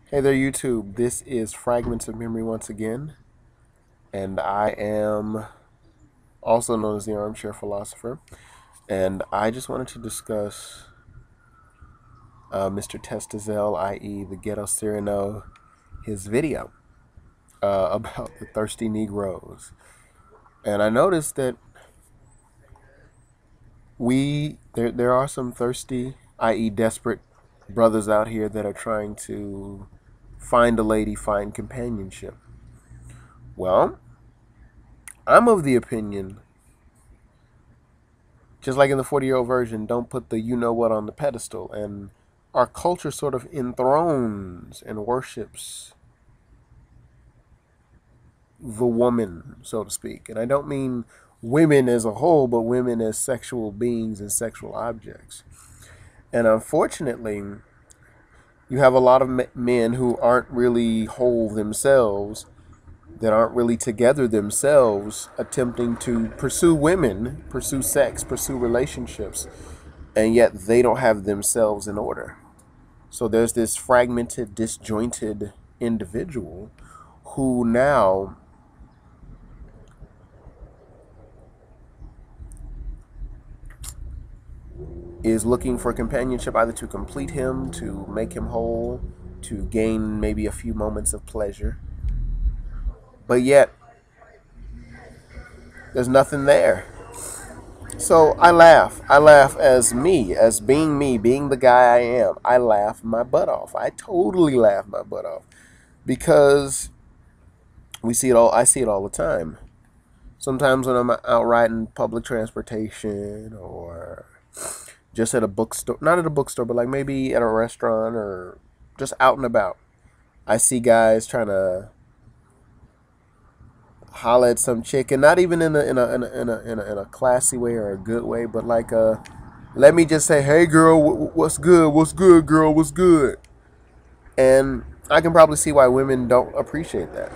Hey there, YouTube. This is Fragments of Memory once again, and I am also known as the Armchair Philosopher. And I just wanted to discuss Mr. Testazel, i.e., the Ghetto Cyrano, his video about the thirsty Negroes. And I noticed that there are some thirsty, i.e., desperate brothers out here that are trying to find a lady, find companionship. Well, I'm of the opinion, just like in the 40-year-old version, don't put the you know what on the pedestal. And our culture sort of enthrones and worships the woman, so to speak. And I don't mean women as a whole, but women as sexual beings and sexual objects. And unfortunately, you have a lot of men who aren't really whole themselves, that aren't really together themselves, attempting to pursue women, pursue sex, pursue relationships, and yet they don't have themselves in order. So there's this fragmented, disjointed individual who now is looking for companionship, either to complete him, to make him whole, to gain maybe a few moments of pleasure. But yet, there's nothing there. So I laugh. I laugh as me, being the guy I am. I laugh my butt off. I totally laugh my butt off. Because we see it all. I see it all the time. Sometimes when I'm out riding public transportation, or just at a bookstore, not at a bookstore, but like maybe at a restaurant or just out and about, I see guys trying to holler at some chick, and not even in a classy way or a good way, but like let me just say, hey girl, what's good? What's good, girl? What's good? And I can probably see why women don't appreciate that.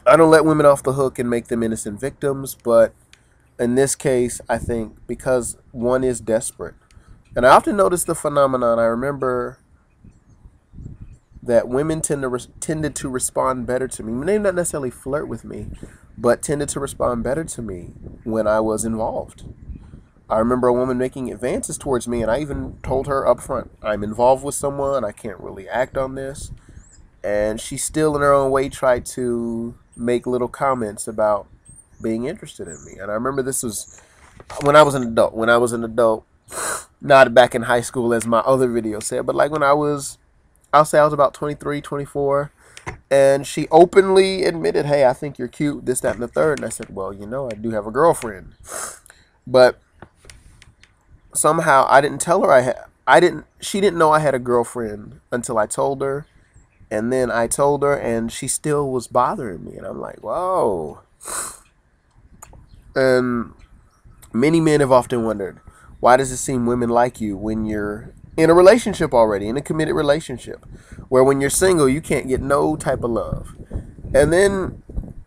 I don't let women off the hook and make them innocent victims, but in this case, I think because one is desperate. And I often notice the phenomenon. I remember that women tended to respond better to me. They not necessarily flirt with me, but tended to respond better to me when I was involved. I remember a woman making advances towards me, and I even told her up front, I'm involved with someone, I can't really act on this. And she still, in her own way, tried to make little comments about being interested in me. And I remember this was when I was an adult. When I was an adult, not back in high school as my other video said, but like when I'll say I was about 23, 24, and she openly admitted, hey, I think you're cute, this, that, and the third. And I said, well, I do have a girlfriend. But somehow I didn't tell her she didn't know I had a girlfriend until I told her. And then I told her, and she still was bothering me. And I'm like, whoa. And many men have often wondered, why does it seem women like you when you're in a relationship already, in a committed relationship, where when you're single, you can't get no type of love? And then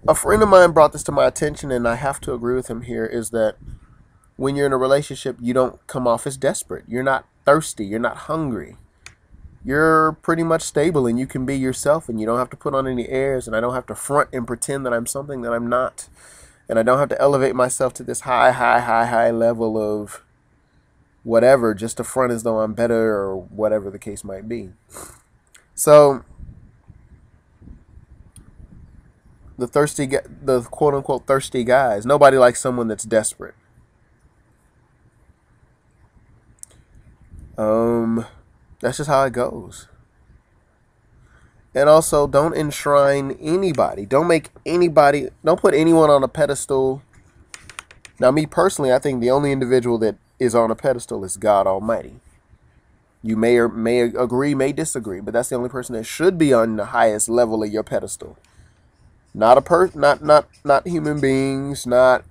a friend of mine brought this to my attention, and I have to agree with him here, is that when you're in a relationship, you don't come off as desperate. You're not thirsty. You're not hungry. You're pretty much stable, and you can be yourself, and you don't have to put on any airs, and I don't have to front and pretend that I'm something that I'm not. And I don't have to elevate myself to this high level of whatever, just to front as though I'm better or whatever the case might be. So the quote unquote thirsty guys, nobody likes someone that's desperate. That's just how it goes. And also, don't enshrine anybody. Don't put anyone on a pedestal. Now, me personally, I think the only individual that is on a pedestal is God Almighty. You may agree, may disagree, but that's the only person that should be on the highest level of your pedestal. Not not human beings, not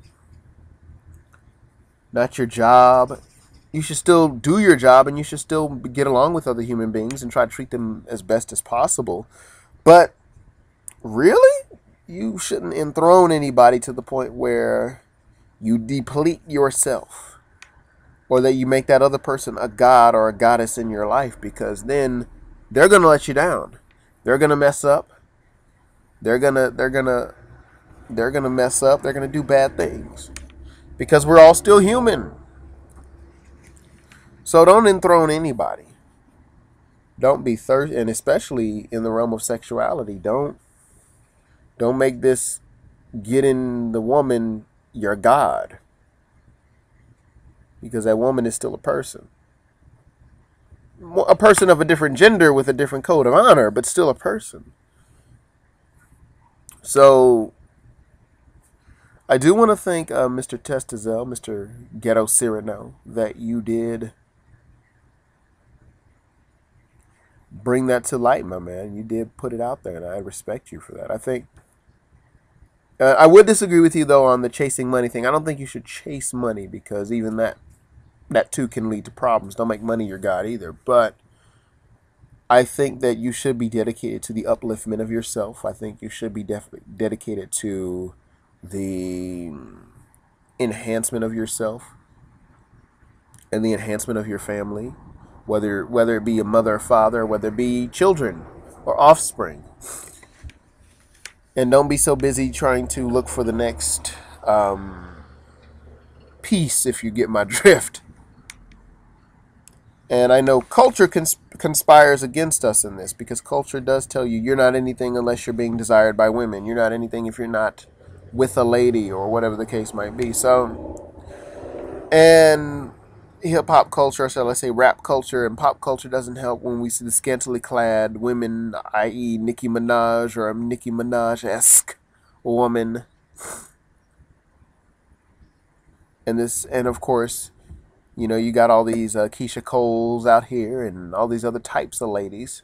your job. You should still do your job, and you should still get along with other human beings and try to treat them as best as possible. But really, you shouldn't enthrone anybody to the point where you deplete yourself, or that you make that other person a god or a goddess in your life, because then they're gonna let you down. They're gonna mess up. They're gonna mess up. They're gonna do bad things because we're all still human. So don't enthrone anybody. Don't be thirsty, and especially in the realm of sexuality, don't make this getting the woman your god, because that woman is still a person of a different gender with a different code of honor, but still a person. So I do want to thank Mr. Testazel, Mr. Ghetto Cyrano, that you did bring that to light, my man. You did put it out there, and I respect you for that. I think I would disagree with you though on the chasing money thing. I don't think you should chase money, because even that too can lead to problems. Don't make money your god either. But I think that you should be dedicated to the upliftment of yourself. I think you should be dedicated to the enhancement of yourself and the enhancement of your family, whether it be a mother or father, whether it be children or offspring. And don't be so busy trying to look for the next piece, if you get my drift. And I know culture conspires against us in this, because culture does tell you you're not anything unless you're being desired by women. You're not anything if you're not with a lady, or whatever the case might be. So, and hip hop culture, so let's say rap culture and pop culture, doesn't help when we see the scantily clad women, i.e., Nicki Minaj or a Nicki Minaj-esque woman. And of course, you got all these Keisha Coles out here and all these other types of ladies.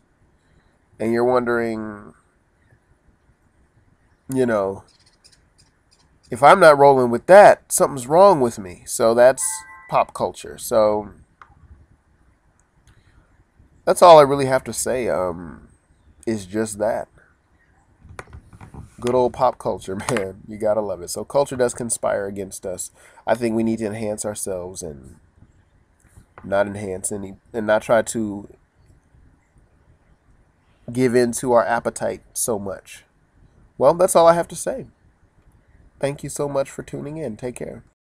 And you're wondering, if I'm not rolling with that, something's wrong with me. So that's pop culture. So that's all I really have to say. Is just that. Good old pop culture, man. You gotta love it. So culture does conspire against us. I think we need to enhance ourselves and not not try to give in to our appetite so much. Well, that's all I have to say. Thank you so much for tuning in. Take care.